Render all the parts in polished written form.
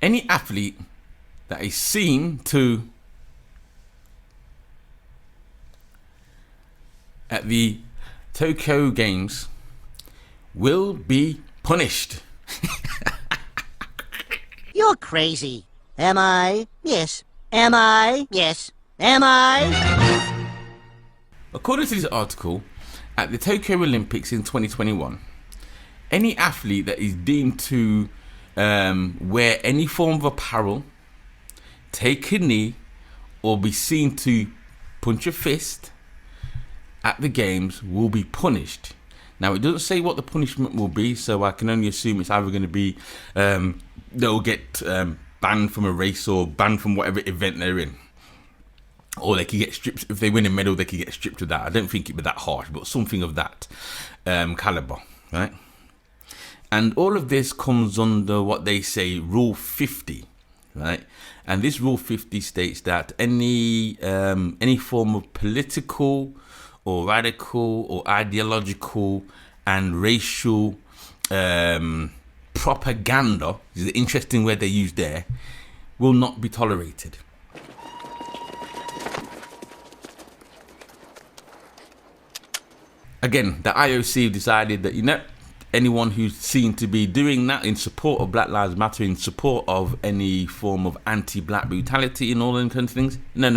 Any athlete that is seen to at the Tokyo Games will be punished. You're crazy. Am I? Yes. Am I? Yes. Am I? According to this article, at the Tokyo Olympics in 2021, any athlete that is deemed to wear any form of apparel, take a knee, or be seen to punch a fist at the games will be punished. Now, it doesn't say what the punishment will be, so I can only assume it's either going to be they'll get banned from a race or banned from whatever event they're in. Or they could get stripped. If they win a medal, they could get stripped of that. I don't think it'd be that harsh, but something of that caliber, right? And all of this comes under what they say Rule 50, right? And this Rule 50 states that any form of political or radical or ideological and racial propaganda, is the interesting word they use there, will not be tolerated. Again, the IOC decided that, anyone who's seen to be doing that in support of Black Lives Matter, in support of any form of anti-black brutality and all those kinds of things, no,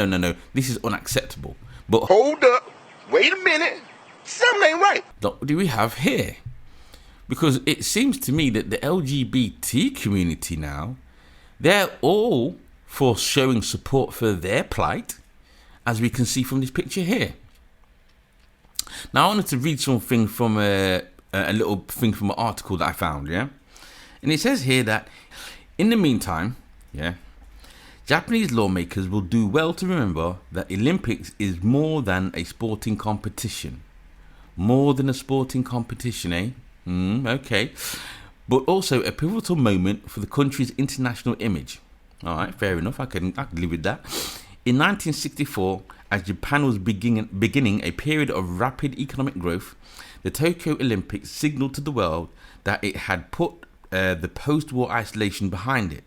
this is unacceptable. But hold up, wait a minute, something ain't right. What do we have here? Because it seems to me that the LGBT community now, they're all for showing support for their plight, as we can see from this picture here. Now, I wanted to read something from a little thing from an article that I found, yeah? And it says here that, in the meantime, yeah, Japanese lawmakers will do well to remember that Olympics is more than a sporting competition. More than a sporting competition, eh? Okay. But also a pivotal moment for the country's international image. All right, fair enough. I can live with that. In 1964, as Japan was beginning a period of rapid economic growth, the Tokyo Olympics signaled to the world that it had put the post-war isolation behind it.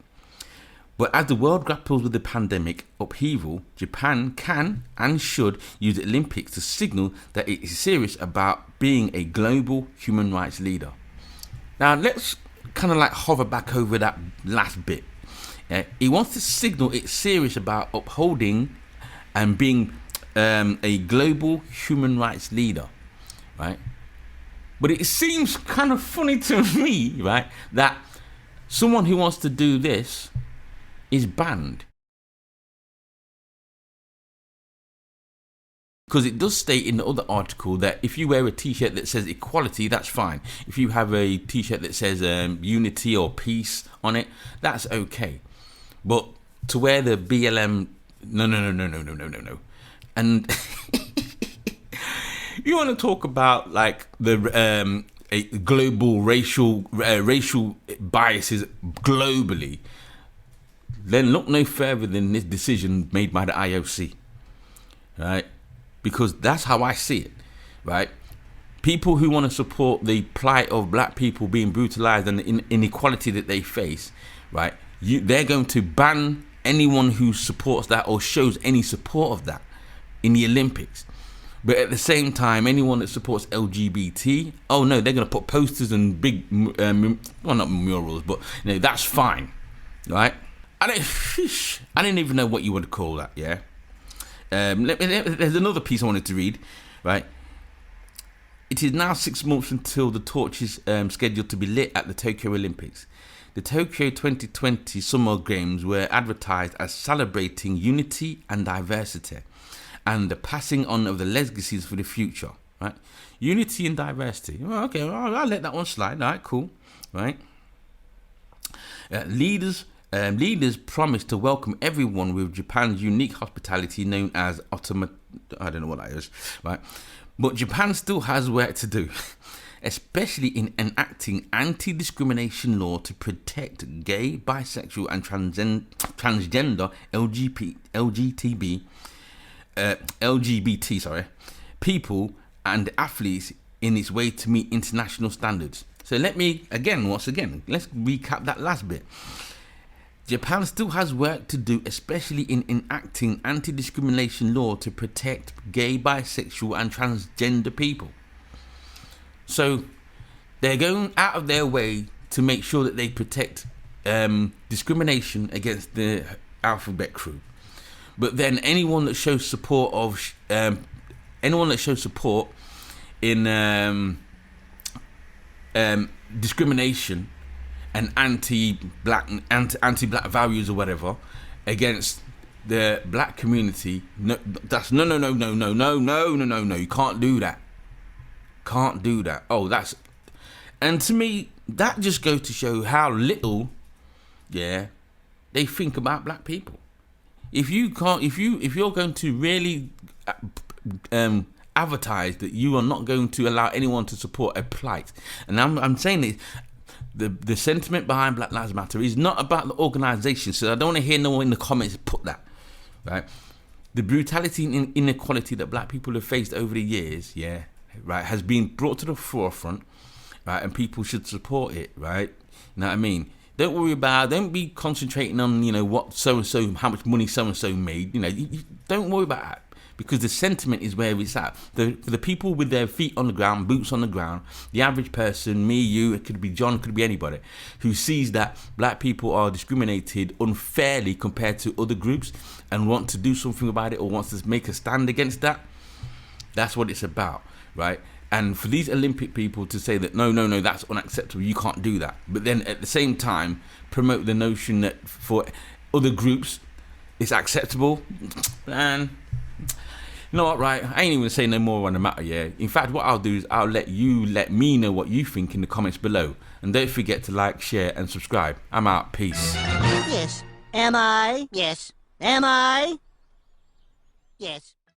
But as the world grapples with the pandemic upheaval, Japan can and should use the Olympics to signal that it is serious about being a global human rights leader. Now, let's kind of like hover back over that last bit. It wants to signal it's serious about upholding and being a global human rights leader, right? But it seems kind of funny to me, right, that someone who wants to do this is banned. Because it does state in the other article that if you wear a t-shirt that says equality, that's fine. If you have a t-shirt that says unity or peace on it, that's okay. But to wear the BLM, no. And you want to talk about like the global racial biases globally, then look no further than this decision made by the IOC, right? Because that's how I see it, right? People who want to support the plight of black people being brutalized and the inequality that they face, right? They're going to ban anyone who supports that or shows any support of that in the Olympics. But at the same time, anyone that supports LGBT, oh no, they're going to put posters and big, well, not murals, but that's fine, right? I didn't even know what you would call that, yeah? There's another piece I wanted to read, right? It is now 6 months until the torch is scheduled to be lit at the Tokyo Olympics. The Tokyo 2020 Summer Games were advertised as celebrating unity and diversity and the passing on of the legacies for the future, right? Unity and diversity. Well, okay, I'll let that one slide. All right, cool, right? Leaders promised to welcome everyone with Japan's unique hospitality known as I don't know what that is, right? But Japan still has work to do, especially in enacting anti-discrimination law to protect gay, bisexual and transgender LGBT people and athletes in its way to meet international standards. So let's recap that last bit. Japan still has work to do, especially in enacting anti-discrimination law to protect gay, bisexual and transgender people. So they're going out of their way to make sure that they protect discrimination against the alphabet crew. But then anyone that shows support in discrimination and anti-black values or whatever against the black community, no. You can't do that. And to me, that just goes to show how little, they think about black people. If you're going to really advertise that you are not going to allow anyone to support a plight, and I'm saying this, the sentiment behind Black Lives Matter is not about the organisation. So I don't want to hear no one in the comments put that, right? The brutality and inequality that black people have faced over the years, has been brought to the forefront, right? And people should support it, right? You know what I mean? Don't be concentrating on, what so-and-so, how much money so-and-so made. You don't worry about that, because the sentiment is where it's at. For the people with their feet on the ground, boots on the ground, the average person, me, you, it could be John, it could be anybody, who sees that black people are discriminated unfairly compared to other groups and want to do something about it or wants to make a stand against that. That's what it's about, right? And for these Olympic people to say that, no, that's unacceptable, you can't do that. But then at the same time, promote the notion that for other groups, it's acceptable. And you know what, right? I ain't even saying no more on the matter, In fact, what I'll do is I'll let me know what you think in the comments below. And don't forget to like, share, and subscribe. I'm out. Peace. Yes. Am I? Yes. Am I? Yes.